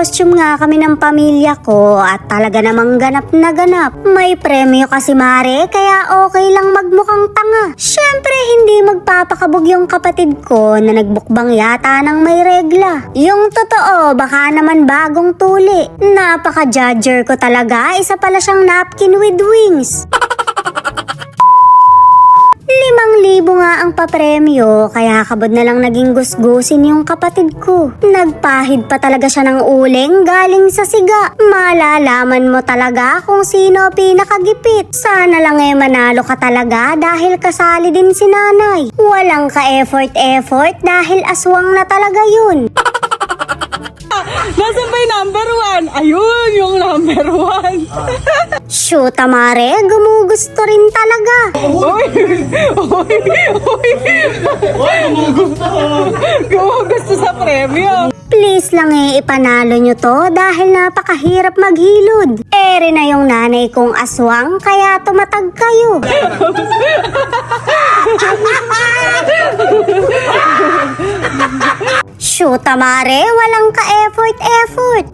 nag-costume nga kami ng pamilya ko at talaga namang ganap na ganap. May premyo kasi mare, kaya okay lang magmukhang tanga. Syempre hindi magpapakabog yung kapatid ko na nagbukbang yata ng may regla. Yung totoo, baka naman bagong tuli. Napaka-judger ko talaga, isa pala siyang napkin with wings. 5,000 nga ang papremyo, kaya kabod na lang naging gusgusin yung kapatid ko. Nagpahid pa talaga siya ng uling galing sa siga. Malalaman mo talaga kung sino pinakagipit. Sana lang manalo ka talaga dahil kasali din si nanay. Walang ka-effort dahil aswang na talaga yun. Nasaan ba yung number 1? Ayun, yung number 1. Shoot, mare, gumugusto rin talaga. Uy! Gumugusto sa premyo. Please lang ipanalo nyo to dahil napakahirap maghilod. Ere na yung nanay kong aswang kaya tumatag kayo. Shoot, mare, walang ka-effort.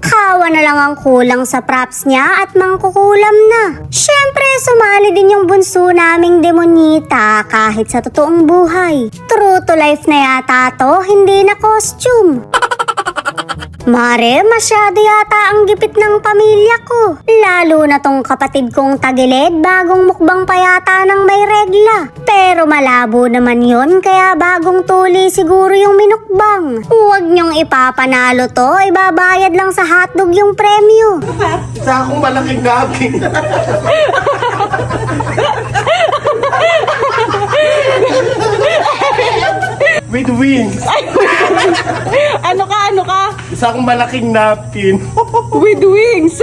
Kawa na lang ang kulang sa props niya at mangkukulam na. Syempre, sumali din yung bunso naming demonita kahit sa totoong buhay. True to life na yata to, hindi na costume. Mare, masyado yata ang gipit ng pamilya ko. Lalo na tong kapatid kong tagilid, bagong mukbang pa yata ng may regla. Pero malabo naman yon, kaya bagong tuli siguro yung minukbang. Huwag nyong ipapanalo to, ibabayad lang sa hotdog yung premyo. Sa akong malaking napkin. With wings. Ano ka? Isa akong malaking napkin. With wings.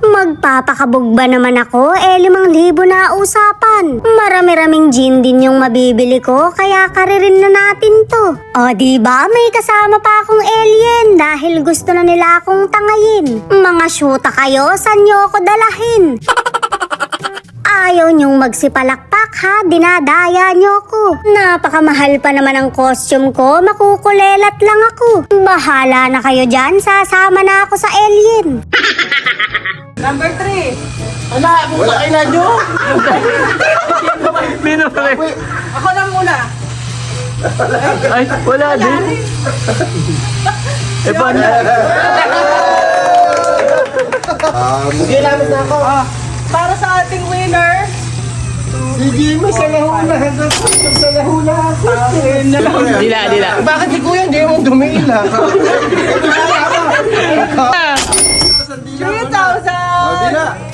Magpapakabog ba naman ako? 5,000 na usapan. Marami-raming gin din yung mabibili ko, kaya karirin na natin to. O diba, may kasama pa akong alien dahil gusto na nila akong tangayin. Mga syuta kayo, saan nyo ako dalahin? Ayaw niyong magsipalakpak ha, dinadaya niyo ko. Napakamahal pa naman ang costume ko, makukulelat lang ako. Bahala na kayo dyan, sasama na ako sa alien. Number 3. Ala, wala kayo na nyo. Ako na muna. Ay, wala din. Eh, paano? Sige, namin na ako. Para sa ating winner. Sige, may salahuna. Sa lahuna ako. Dila. Bakit si Kuya hindi mo dumila? 3,000.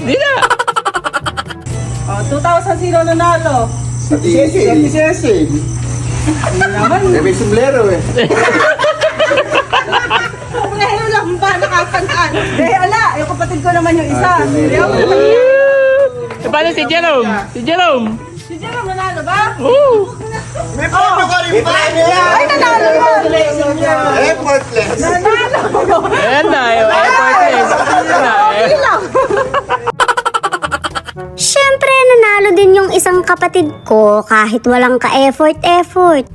Dila. 2,000 sino nanalo? Si Cecil. May sombrero eh. Pero lang ba nakakandaan? Ala, yung kapatid ko naman yung isa. Eh, paano si Jerome? Si Jerome? Si Jerome nanalo ba? May premyo ka rin pa. Ay, nanalo yun! Effortless. Ayan na, yung effortless. Ayan na, eh. Syempre, nanalo din yung isang kapatid ko kahit walang ka-effort.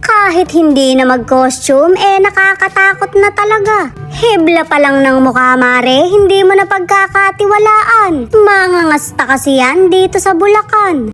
Kahit hindi na mag-costume, nakakatakot na talaga. Hebla pa lang ng mukha, mare, hindi mo na pagkakatiwalaan. Mangangasta kasi yan dito sa Bulacan.